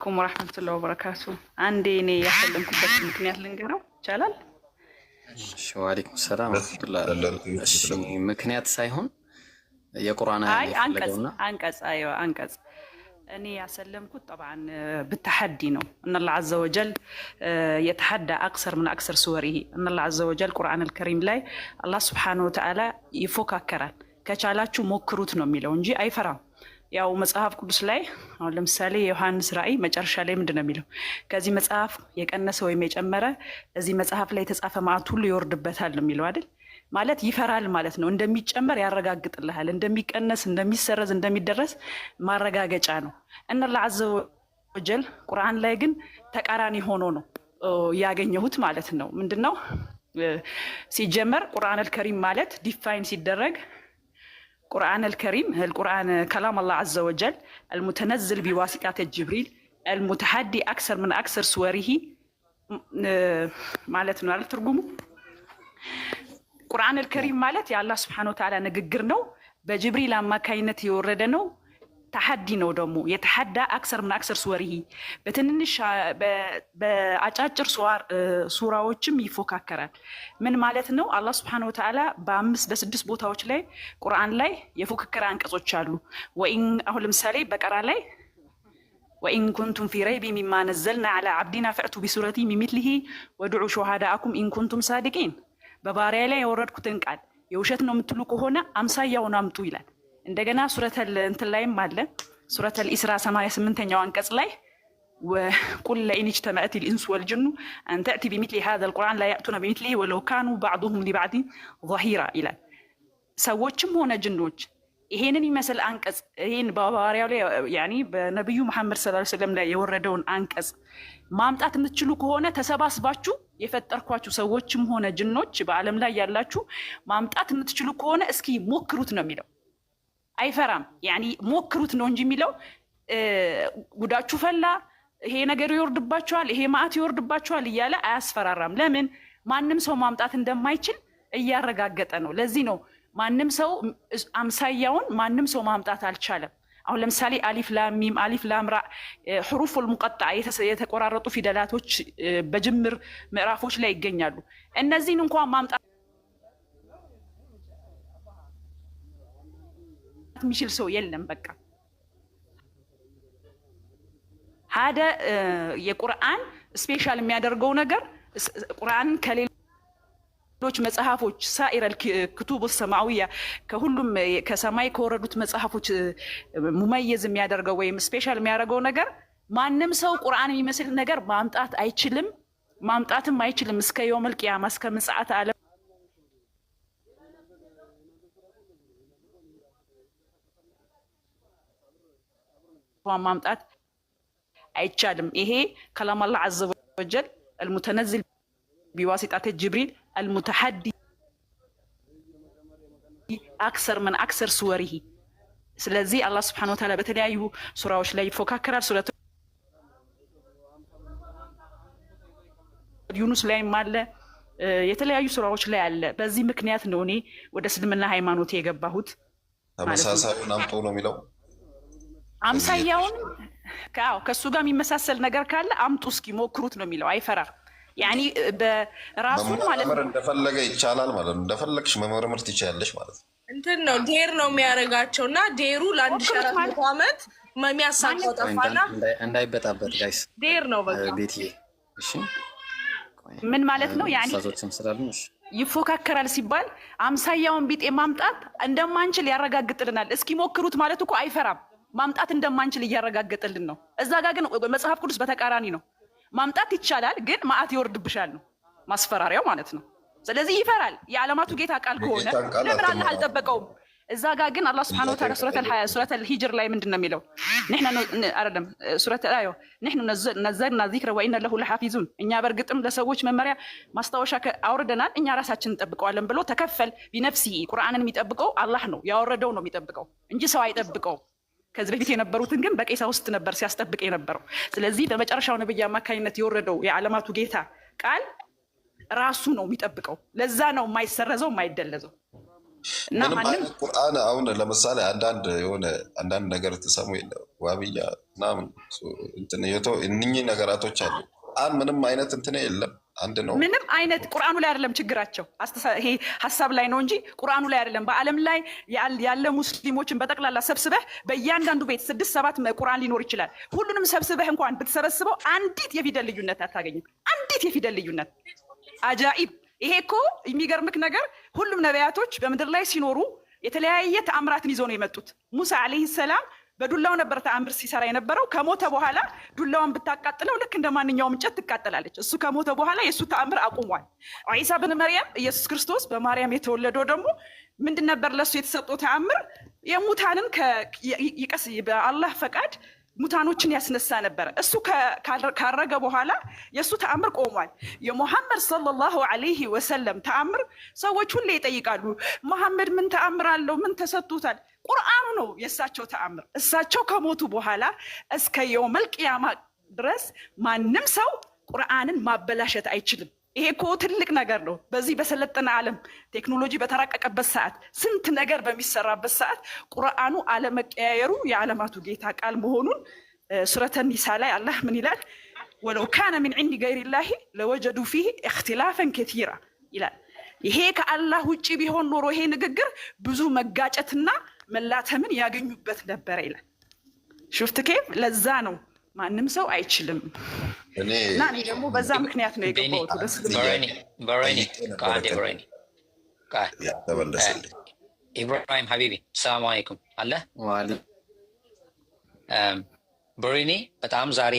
አለይኩም ወራህመቱላሂ ወበረካቱ። አንዴ እኔ ያሰለምኩበት ምክንያት ልንገረው ይቻላል? እሺ ወአለይኩም ሰላም ወራህመቱላሂ። እሺ ምክንያት ሳይሆን የቁርአን አያ አንቀጽ አንቀጽ እኔ ያሰለምኩት ጠብዓን ብተሐዲ ነው። እነላህ ዐዘ ወጀል የተሐዳ አክሰር ምን አክሰር ሱወሪሂ እነላህ ዐዘ ወጀል ቁርአን አልከሪም ላይ አላህ ሱብሓነሁ ወተዓላ ይፎካከራል። ከቻላችሁ ሞክሩት ነው የሚለው እንጂ አይፈራም። ያው መጽሐፍ ቅዱስ ላይ አሁን ለምሳሌ የዮሐንስ ራእይ መጨረሻ ላይ ምንድን ነው የሚለው? ከዚህ መጽሐፍ የቀነሰ ወይም የጨመረ እዚህ መጽሐፍ ላይ የተጻፈ መዓት ሁሉ ይወርድበታል ነው የሚለው አይደል? ማለት ይፈራል ማለት ነው። እንደሚጨመር ያረጋግጥልሃል። እንደሚቀነስ፣ እንደሚሰረዝ፣ እንደሚደረስ ማረጋገጫ ነው። እነላህ ዐዘ ወጀል ቁርአን ላይ ግን ተቃራኒ ሆኖ ነው ያገኘሁት ማለት ነው። ምንድነው ሲጀመር ቁርአን አልከሪም ማለት ዲፋይን ሲደረግ ቁርአን አልከሪም القرآن كلام الله عز وجل المتنزل بواسطة جبريل المتحدي أكثر من أكثر سوره ማለት ነው አይደል ትርጉሙ? ቁርአን አልከሪም ማለት የአላህ Subhanahu Wa Ta'ala ንግግር ነው። በጅብሪል አማካይነት የወረደ ነው። ተሐዲ ነው ደግሞ የተሐዳ አክሰር ምን አክሰር ሱወሪሂ በትንንሽ በአጫጭር ሱራዎችም ይፎካከራል። ምን ማለት ነው? አላህ Subhanahu Wa Ta'ala በአምስት በስድስት ቦታዎች ላይ ቁርአን ላይ የፉክክር አንቀጾች አሉ። ወኢን አሁን ለምሳሌ በቀራ ላይ ወኢን ኩንቱም ፊ ረይቢ ሚማ ነዘልና ዐላ ዐብዲና ፈእቱ ቢሱረቲ ሚን ሚስሊሂ ወድዑ ሹሃዳአኩም ኢን ኩንቱም ሳዲቂን በባሪያ ላይ የወረድኩትን ቃል የውሸት ነው የምትሉ ከሆነ አምሳያውን አምጡ ይላል። እንደገና ሱረተል እንትን ላይም አለ ሱረተል ኢስራ 88ኛው አንቀጽ ላይ ወቁል ለኢን እጅተመዐት الانس والجن ان تاتي بمثل هذا القران لا ياتون بمثله ولو كانوا بعضهم لبعض ظهيرا ይላል። ሰዎችም ሆነ ጅኖች ይሄንን ይመስል አንቀጽ ይሄን በባሪያው ላይ ያኒ በነብዩ መሐመድ ሰለላሁ ዐለይሂ ወሰለም ላይ የወረደውን አንቀጽ ማምጣት የምትችሉ ከሆነ ተሰባስባችሁ የፈጠርኳችሁ ሰዎችም ሆነ ጅኖች በአለም ላይ ያላችሁ ማምጣት የምትችሉ ከሆነ እስኪ ሞክሩት ነው የሚለው። አይፈራም። ያኒ ሞክሩት ነው እንጂ የሚለው ጉዳችሁ ፈላ ይሄ ነገር ይወርድባችኋል ይሄ ማአት ይወርድባችኋል እያለ አያስፈራራም። ለምን? ማንም ሰው ማምጣት እንደማይችል እያረጋገጠ ነው። ለዚህ ነው ማንም ሰው አምሳያውን ማንም ሰው ማምጣት አልቻለም። አሁን ለምሳሌ አሊፍ ላም ሚም አሊፍ ላም ራ ሁሩፉል ሙቀጣ የተቆራረጡ ፊደላቶች በጅምር ምዕራፎች ላይ ይገኛሉ። እነዚህን እንኳን ማምጣት የሚችል ሰው የለም። በቃ ሀደ የቁርአን ስፔሻል የሚያደርገው ነገር ቁርአን ከሌሎች መጽሐፎች ሳኢረል ክቱብ ሰማዊያ ከሁሉም ከሰማይ ከወረዱት መጽሐፎች ሙመየዝ የሚያደርገው ወይም ስፔሻል የሚያደርገው ነገር ማንም ሰው ቁርአን የሚመስል ነገር ማምጣት አይችልም፣ ማምጣትም አይችልም እስከ የውመል ቂያማ እስከ ምጽአት ዓለም ማምጣት አይቻልም። ይሄ ከላም አላህ ዐዘ ወጀል المتنزل بواسطة جبريل المتحدي أكثر من أكثر سوره ስለዚህ አላህ Subhanahu Wa Ta'ala በተለያዩ ሱራዎች ላይ ይፎካከራል። ሱረቱ ዩኑስ ላይም አለ የተለያዩ ሱራዎች ላይ አለ። በዚህ ምክንያት ነው እኔ ወደ እስልምና ሃይማኖት የገባሁት። ተመሳሳዩን አምጡ ነው የሚለው አምሳያውን ከሱ ጋር የሚመሳሰል ነገር ካለ አምጡ እስኪ ሞክሩት ነው የሚለው። አይፈራም። ያኒ በራሱ ማለት ነው እንደፈለገ ይቻላል ማለት ነው። እንደፈለግሽ መመርመር ትችያለሽ ማለት ነው። እንትን ነው ዴር ነው የሚያደርጋቸውና ዴሩ ለ1400 ዓመት የሚያሳቀው ጠፋና እንዳይበጣበጥ ጋይስ ዴር ነው በቃ ቤትዬ። እሺ ምን ማለት ነው? ያኒ ሳዞችም ስላልነሽ ይፎካከራል ሲባል አምሳያውን ቢጤ ማምጣት እንደማንችል ያረጋግጥልናል። እስኪ ሞክሩት ማለት እኮ አይፈራም። ማምጣት እንደማንችል እያረጋገጠልን ነው። እዛ ጋር ግን መጽሐፍ ቅዱስ በተቃራኒ ነው። ማምጣት ይቻላል ግን ማአት ይወርድብሻል ነው ማስፈራሪያው ማለት ነው። ስለዚህ ይፈራል። የዓለማቱ ጌታ ቃል ከሆነ ለምን አላህ አልጠበቀውም? እዛ ጋር ግን አላህ Subhanahu Wa Ta'ala ሱረተል ሂጅር ላይ ምንድን ነው የሚለው? ነህኑ ነዘልና ዚክረ ወኢነ ለሁ ለሐፊዙን እኛ በእርግጥም ለሰዎች መመሪያ ማስታወሻ አውርደናል እኛ ራሳችን እንጠብቀዋለን ብሎ ተከፈል ቢነፍሲ ቁርአንን የሚጠብቀው አላህ ነው ያወረደው ነው የሚጠብቀው እንጂ ሰው አይጠብቀውም። ከዚህ በፊት የነበሩትን ግን በቀሳውስት ነበር ሲያስጠብቅ የነበረው። ስለዚህ በመጨረሻው ነብይ አማካኝነት የወረደው የዓለማቱ ጌታ ቃል ራሱ ነው የሚጠብቀው። ለዛ ነው የማይሰረዘው የማይደለዘው። እና ምንም ማንም አይነት ቁርአን አሁን ለምሳሌ አንዳንድ ነገር ትሰሙ የለ ዋብያ ምናምን እነኚህ ነገራቶች አሉ። ቁርአን ምንም አይነት እንትን የለም፣ አንድ ነው። ምንም አይነት ቁርአኑ ላይ አይደለም ችግራቸው፣ ይሄ ሀሳብ ላይ ነው እንጂ ቁርአኑ ላይ አይደለም። በዓለም ላይ ያለ ሙስሊሞችን በጠቅላላ ሰብስበህ በእያንዳንዱ ቤት 6-7 ቁርአን ሊኖር ይችላል። ሁሉንም ሰብስበህ እንኳን ብትሰበስበው አንዲት የፊደል ልዩነት አታገኝም። አንዲት የፊደል ልዩነት። አጃኢብ። ይሄ እኮ የሚገርምክ ነገር ሁሉም ነቢያቶች በምድር ላይ ሲኖሩ የተለያየ ተአምራትን ይዘው ነው የመጡት። ሙሳ አለይሂ ሰላም በዱላው ነበር ተአምር ሲሰራ የነበረው። ከሞተ በኋላ ዱላውን ብታቃጥለው ልክ እንደ ማንኛውም እንጨት ትቃጠላለች። እሱ ከሞተ በኋላ የእሱ ተአምር አቁሟል። ዒሳ ብን መርያም ኢየሱስ ክርስቶስ በማርያም የተወለደው ደግሞ ምንድን ነበር ለእሱ የተሰጠው ተአምር? የሙታንን በአላህ ፈቃድ ሙታኖችን ያስነሳ ነበረ። እሱ ካረገ በኋላ የእሱ ተአምር ቆሟል። የሙሐመድ ሰለላሁ ዐለይሂ ወሰለም ተአምር ሰዎች ሁሌ ይጠይቃሉ። መሐመድ ምን ተአምር አለው? ምን ተሰጥቶታል? ቁርአኑ ነው የእሳቸው ተአምር። እሳቸው ከሞቱ በኋላ እስከ የውመል ቂያማ ድረስ ማንም ሰው ቁርአንን ማበላሸት አይችልም። ይሄ እኮ ትልቅ ነገር ነው። በዚህ በሰለጠነ ዓለም ቴክኖሎጂ በተራቀቀበት ሰዓት፣ ስንት ነገር በሚሰራበት ሰዓት ቁርአኑ አለመቀያየሩ የዓለማቱ ጌታ ቃል መሆኑን ሱረተ ኒሳ ላይ አላህ ምን ይላል? ወለው ካነ ሚን ዒንዲ ገይሪላሂ ለወጀዱ ፊህ እክትላፈን ከቲራ ይላል። ይሄ ከአላህ ውጭ ቢሆን ኖሮ ይሄ ንግግር ብዙ መጋጨትና መላተምን ያገኙበት ነበረ ይላል። ሹፍት ኬፍ ለዛ ነው ማንም ሰው አይችልም። እና እኔ ደግሞ በዛ ምክንያት ነው የገባሁት። ኢብራሂም ሀቢቢ ሰላም አለይኩም አለ ብሬኔ። በጣም ዛሬ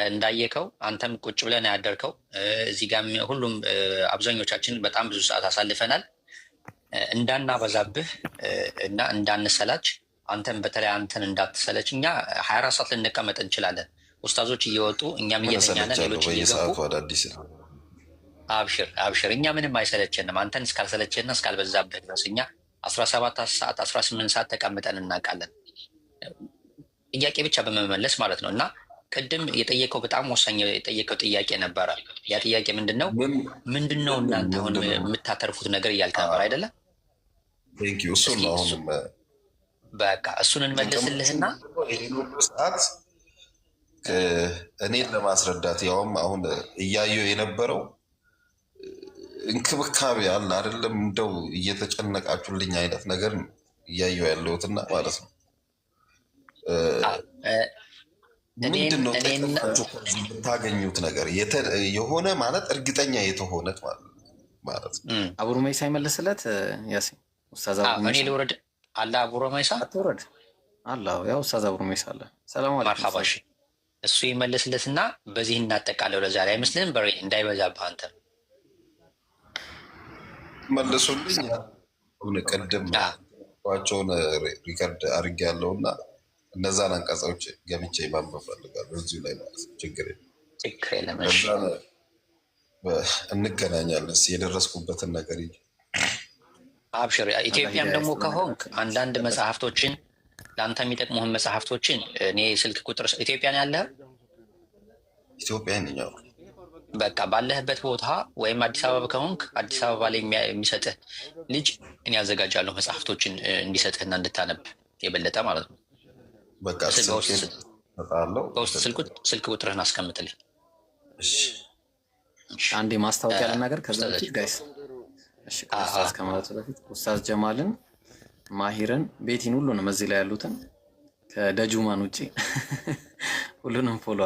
እንዳየከው አንተም ቁጭ ብለን ያደርከው እዚህ ጋር ሁሉም አብዛኞቻችን በጣም ብዙ ሰዓት አሳልፈናል። እንዳናበዛብህ እና እንዳንሰላች አንተም በተለይ አንተን እንዳትሰለች። እኛ 24 ሰዓት ልንቀመጥ እንችላለን። ኡስታዞች እየወጡ እኛም እየተኛነ ሌሎች እየገቡ አብሽር እኛ ምንም አይሰለችንም። አንተን እስካልሰለችና እስካልበዛብህ ድረስ እኛ 17 ሰዓት 18 ሰዓት ተቀምጠን እናውቃለን። ጥያቄ ብቻ በመመለስ ማለት ነው። እና ቅድም የጠየቀው በጣም ወሳኝ የጠየቀው ጥያቄ ነበረ። ያ ጥያቄ ምንድን ነው እናንተ አሁን የምታተርፉት ነገር እያልክ ነበር አይደለም? በቃ እሱን እንመልስልህና ሰዓት እኔን ለማስረዳት ያውም አሁን እያየው የነበረው እንክብካቤ አለ አይደለም፣ እንደው እየተጨነቃችሁልኝ አይነት ነገር እያየው ያለሁትና ማለት ነው። ምንድን ነው የምታገኙት ነገር የሆነ ማለት እርግጠኛ የተሆነት ማለት ነው። አቡሩ መይሳ ይመልስለት ያሲን ኡስታዝ አቡሩ መይሳ ልውረድ አለ። አቡሩ መይሳ አትወረድ አለ። ያው ኡስታዝ አቡሩ መይሳ አለ። ሰላም አለይኩም መርሐባ። እሱ ይመልስለትና በዚህ እናጠቃለው። ለዛሬ አይመስልህም? በሬ እንዳይበዛብህ አንተ መልሱልኝ። ቅድም ቸውን ሪከርድ አድርጌ ያለውና እነዛን አንቀጾች ገብቼ ማንበብ ፈልጋለሁ እዚሁ ላይ ማለት ነው። ችግር የለም እንገናኛለን። የደረስኩበትን ነገር አብሽር። ኢትዮጵያም ደግሞ ከሆንክ አንዳንድ መጽሐፍቶችን ለአንተ የሚጠቅሙህን መጽሐፍቶችን እኔ ስልክ ቁጥር ኢትዮጵያ ነው ያለህ? ኢትዮጵያ ነኝ። በቃ ባለህበት ቦታ ወይም አዲስ አበባ ከሆንክ አዲስ አበባ ላይ የሚሰጥህ ልጅ እኔ ያዘጋጃለሁ መጽሐፍቶችን እንዲሰጥህና እንድታነብ የበለጠ ማለት ነው። በውስጥ ስልክ ቁጥርህን አስቀምጥልኝ። አንዴ ማስታወቂያ ለነገር ከዛ በፊት ጋይስ ኡስታዝ ከማለቱ በፊት ኡስታዝ ጀማልን፣ ማሂርን፣ ቤቲን ሁሉንም እዚህ ላይ ያሉትን ከደጁማን ውጭ ሁሉንም ፎሎ